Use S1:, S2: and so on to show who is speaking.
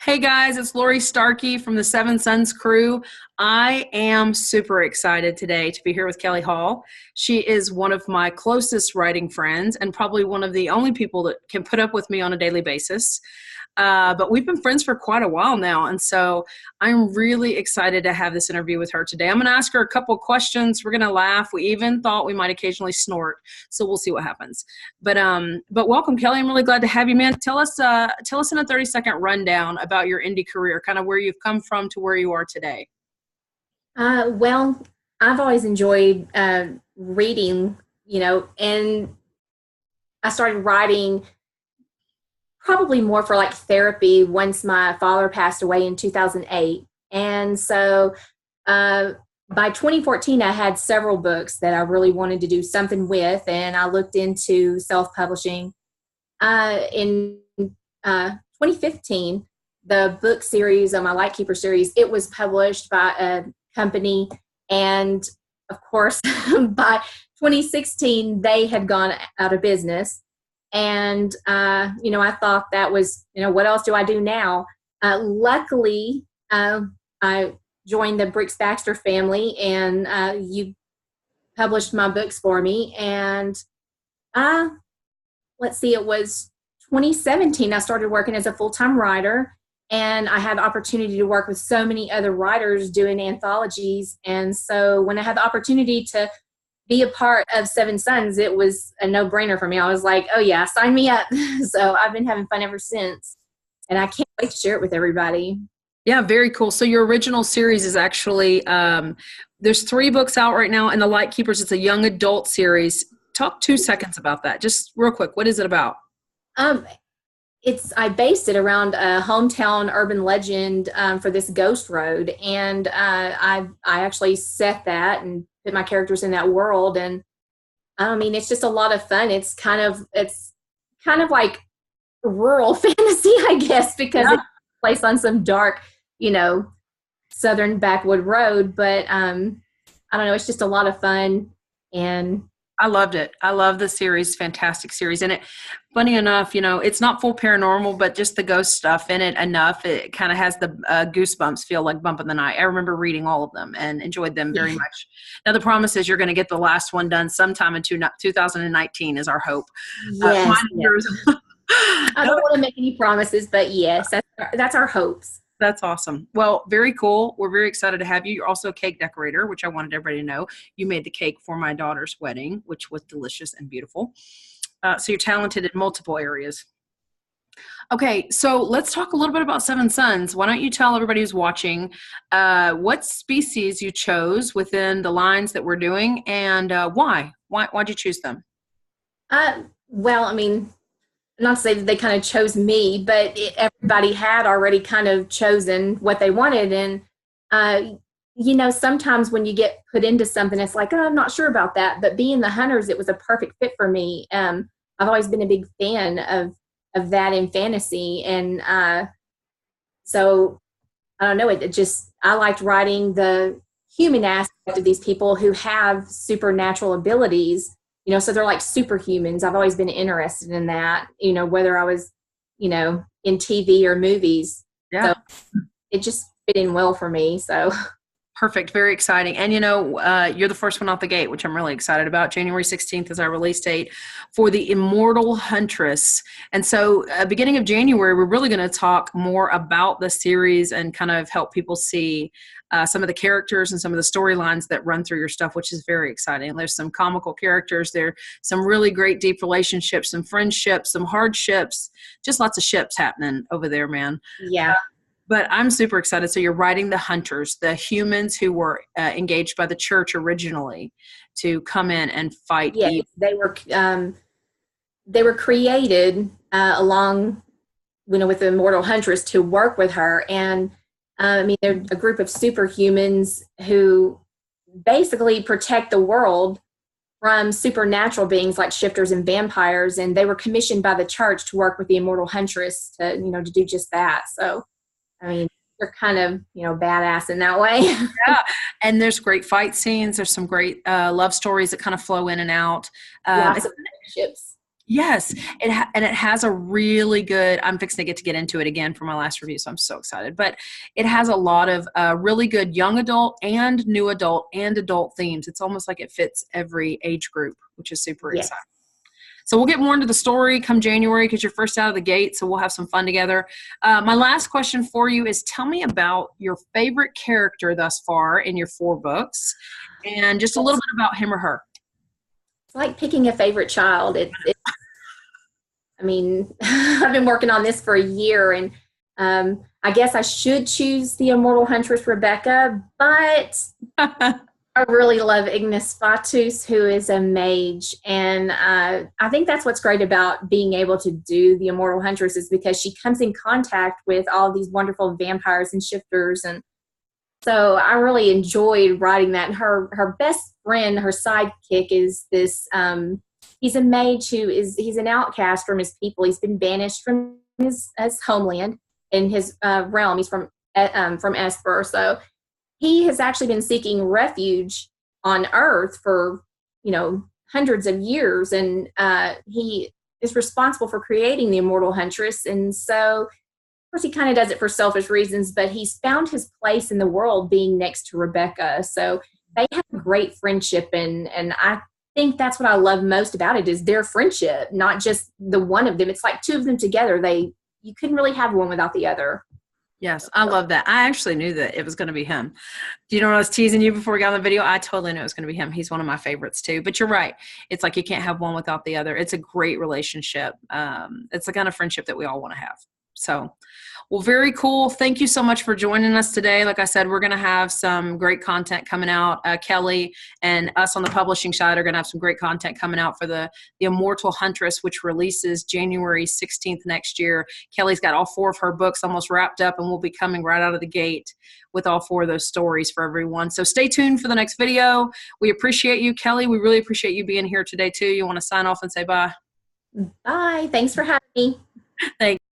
S1: Hey guys, it's Lori Starkey from the Seven Sons crew. I am super excited today to be here with Kelly Hall. She is one of my closest writing friends and probably one of the only people that can put up with me on a daily basis. But we've been friends for quite a while now. And so I'm really excited to have this interview with her today. I'm going to ask her a couple questions. We're going to laugh. We even thought we might occasionally snort. So we'll see what happens. But welcome, Kelly. I'm really glad to have you, man. Tell us in a 30-second rundown about your indie career, kind of where you've come from to where you are today.
S2: Well, I've always enjoyed reading, and I started writing probably more for like therapy once my father passed away in 2008. And so by 2014, I had several books that I really wanted to do something with, and I looked into self-publishing. In 2015, the book series, my Lightkeeper series, it was published by a company, and of course, by 2016, they had gone out of business. And, I thought that was, what else do I do now? Luckily, I joined the Brooks Baxter family, and you published my books for me. And let's see, it was 2017, I started working as a full-time writer, and I had the opportunity to work with so many other writers doing anthologies. And so when I had the opportunity to be a part of Seven Sons, it was a no-brainer for me. I was like, oh yeah, sign me up. So I've been having fun ever since, and I can't wait to share it with everybody.
S1: Yeah, very cool. So your original series is actually there's 3 books out right now, and the Lightkeepers, it's a young adult series. Talk 2 seconds about that, just real quick. What is it about?
S2: Um, I based it around a hometown urban legend for this ghost road, and I actually set that and put my characters in that world. And I mean, it's just a lot of fun. It's kind of like rural fantasy, I guess, because
S1: Yeah.
S2: it's placed on some dark, you know, southern backwood road. But I don't know, it's just a lot of fun. And
S1: I loved it. I love the series, fantastic series. And funny enough, it's not full paranormal, but just the ghost stuff in it enough. It kind of has the goosebumps feel like Bump in the Night. I remember reading all of them and enjoyed them very much. Now, the promise is you're going to get the last one done sometime in 2019 is our hope.
S2: yes,
S1: Mine and
S2: yes.
S1: yours.
S2: I don't want to make any promises, but yes, that's our hopes.
S1: That's awesome. Well, very cool. We're very excited to have you. You're also a cake decorator, which I wanted everybody to know. You made the cake for my daughter's wedding, which was delicious and beautiful. So you're talented in multiple areas. Okay, so let's talk a little bit about Seven Sons. Why don't you tell everybody who's watching what species you chose within the lines that we're doing, and why? Why'd you choose them?
S2: Well, I mean, not to say that they kind of chose me, but everybody had already kind of chosen what they wanted. And, sometimes when you get put into something, it's like, oh, I'm not sure about that. But being the hunters, it was a perfect fit for me. I've always been a big fan of that in fantasy. And so I don't know, it just, I liked writing the human aspect of these people who have supernatural abilities, so they're like superhumans. I've always been interested in that, whether I was, in TV or movies.
S1: Yeah.
S2: So it just fit in well for me. So
S1: Perfect. Very exciting. And you're the first one out the gate, which I'm really excited about. January 16th is our release date for The Immortal Huntress. And so beginning of January, we're really going to talk more about the series and kind of help people see some of the characters and some of the storylines that run through your stuff, which is very exciting. There's some comical characters. There some really great deep relationships, some friendships, some hardships, just lots of ships happening over there, man.
S2: yeah.
S1: But I'm super excited. So you're writing the hunters, the humans who were engaged by the church originally to come in and fight
S2: Yeah,
S1: evil.
S2: they were created along, with the immortal huntress to work with her. And I mean, they're a group of superhumans who basically protect the world from supernatural beings like shifters and vampires. And they were commissioned by the church to work with the immortal huntress to do just that. So, I mean, they're kind of, badass in that way.
S1: Yeah. And there's great fight scenes. There's some great love stories that kind of flow in and out.
S2: Lots of friendships.
S1: Yes, and it has a really good. I'm fixing to get into it again for my last review, so I'm so excited. But it has a lot of really good young adult and new adult and adult themes. It's almost like it fits every age group, which is super
S2: Yes.
S1: exciting. So we'll get more into the story come January because you're first out of the gate, so we'll have some fun together. My last question for you is tell me about your favorite character thus far in your 4 books and just a little bit about him or her.
S2: It's like picking a favorite child. I mean, I've been working on this for a year, and I guess I should choose the immortal huntress Rebecca, but I really love Ignis Fatuus, who is a mage, and I think that's what's great about being able to do the immortal huntress is because she comes in contact with all these wonderful vampires and shifters, and so I really enjoyed writing that. And her best friend, her sidekick, is this. He's a mage he's an outcast from his people. He's been banished from his homeland in his realm. He's from Esper, so he has actually been seeking refuge on Earth for hundreds of years, and he is responsible for creating the immortal huntress. And so, of course, he kind of does it for selfish reasons, but he's found his place in the world being next to Rebecca. So they have a great friendship, and I think that's what I love most about it is their friendship, not just the one of them. It's like 2 of them together. You couldn't really have one without the other.
S1: Yes, I love that. I actually knew that it was going to be him. Do you know when I was teasing you before we got on the video? I totally knew it was going to be him. He's one of my favorites too. But you're right. It's like you can't have one without the other. It's a great relationship. It's the kind of friendship that we all want to have. So, well, very cool. Thank you so much for joining us today. Like I said, we're going to have some great content coming out. Kelly and us on the publishing side are going to have some great content coming out for the Immortal Huntress, which releases January 16th next year. Kelly's got all 4 of her books almost wrapped up, and we'll be coming right out of the gate with all 4 of those stories for everyone. So stay tuned for the next video. We appreciate you, Kelly. We really appreciate you being here today, too. You want to sign off and say bye?
S2: Bye. Thanks for having me.
S1: Thanks.